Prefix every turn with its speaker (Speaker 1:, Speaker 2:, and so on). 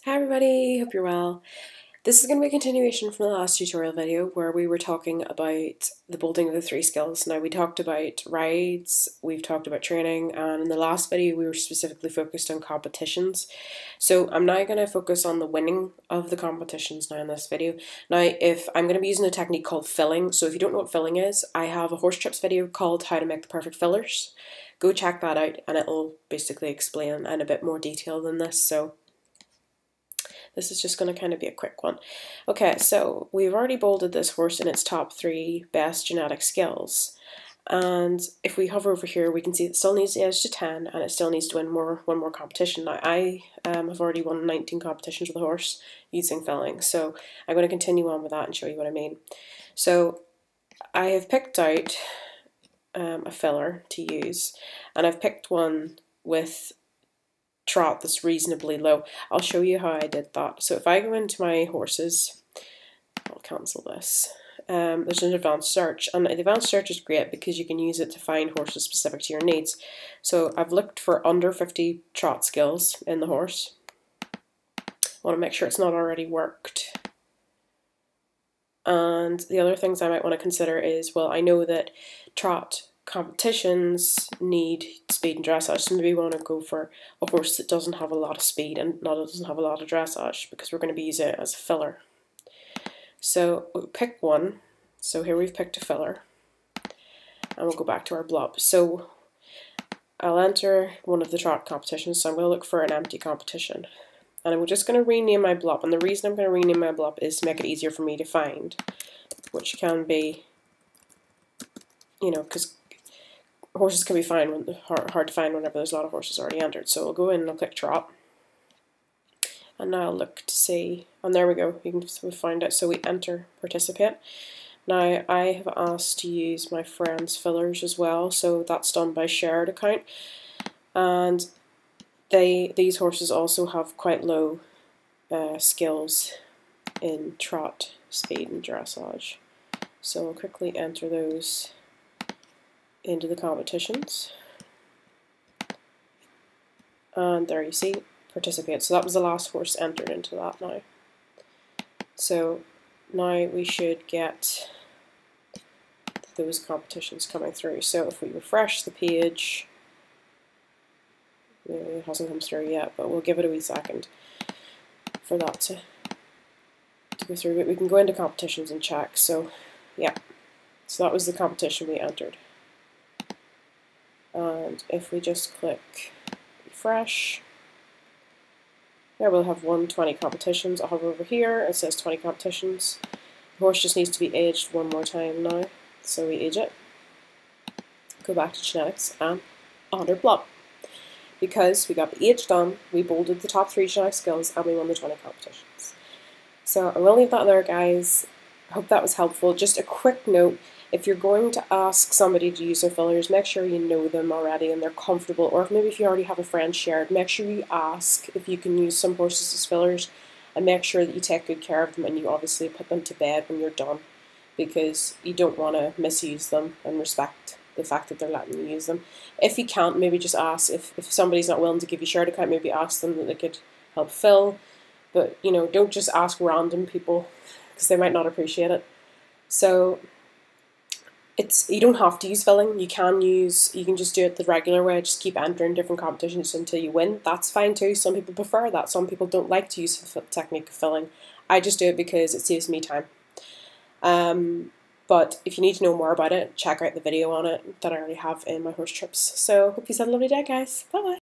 Speaker 1: Hi everybody, hope you're well. This is going to be a continuation from the last tutorial video where we were talking about the bolting of the three skills. Now we talked about rides, we've talked about training, and in the last video we were specifically focused on competitions. So I'm now going to focus on the winning of the competitions now in this video. Now if I'm going to be using a technique called filling, so if you don't know what filling is, I have a horse trips video called How to Make the Perfect Fillers. Go check that out and it'll basically explain in a bit more detail than this. So this is just going to kind of be a quick one. Okay, so we've already bolded this horse in its top 3 best genetic skills. And if we hover over here, we can see it still needs the edge to 10 and it still needs to win one more competition. Now, I have already won 19 competitions with the horse using filling. So I'm going to continue on with that and show you what I mean. So I have picked out a filler to use, and I've picked one with trot that's reasonably low. I'll show you how I did that. So if I go into my horses, I'll cancel this. There's an advanced search, and the advanced search is great because you can use it to find horses specific to your needs. So I've looked for under 50 trot skills in the horse. I want to make sure it's not already worked. And the other things I might want to consider is, well, I know that trot competitions need speed and dressage, so maybe we want to go for a horse that doesn't have a lot of speed and doesn't have a lot of dressage, because we're going to be using it as a filler. So we'll pick one. So here we've picked a filler, and we'll go back to our Blup. So I'll enter one of the trot competitions, so I'm going to look for an empty competition. And I'm just going to rename my Blup, and the reason I'm going to rename my Blup is to make it easier for me to find, which can be, you know, because horses can be hard to find whenever there's a lot of horses already entered. So we'll go in and I'll click trot, and now I'll look to see, and there we go, we find it. So we enter participate. Now I have asked to use my friend's fillers as well, so that's done by shared account, and these horses also have quite low skills in trot, speed and dressage. So I'll quickly enter those into the competitions, and there you see participate. So that was the last horse entered into that now. So now we should get those competitions coming through. So if we refresh the page, it hasn't come through yet, but we'll give it a wee second for that to go through. But we can go into competitions and check. So yeah, so that was the competition we entered. And if we just click refresh, there we'll have 120 competitions. I'll hover over here, it says 20 competitions. The horse just needs to be aged one more time now. So we age it, go back to genetics, and honor Blup. Because we got the age done, we bolded the top 3 genetic skills, and we won the 20 competitions. So I'm going to leave that there, guys. I hope that was helpful. Just a quick note, if you're going to ask somebody to use their fillers, make sure you know them already and they're comfortable, or maybe if you already have a friend shared, make sure you ask if you can use some horses as fillers, and make sure that you take good care of them and you obviously put them to bed when you're done, because you don't want to misuse them, and respect the fact that they're letting you use them. If you can't, maybe just ask. If somebody's not willing to give you shared account, maybe ask them that they could help fill, but you know, don't just ask random people because they might not appreciate it. So you don't have to use filling. You can just do it the regular way. Just keep entering different competitions until you win. That's fine too. Some people prefer that. Some people don't like to use the technique of filling. I just do it because it saves me time. But if you need to know more about it, check out the video on it that I already have in my horse trips. So hope you have a lovely day, guys. Bye bye.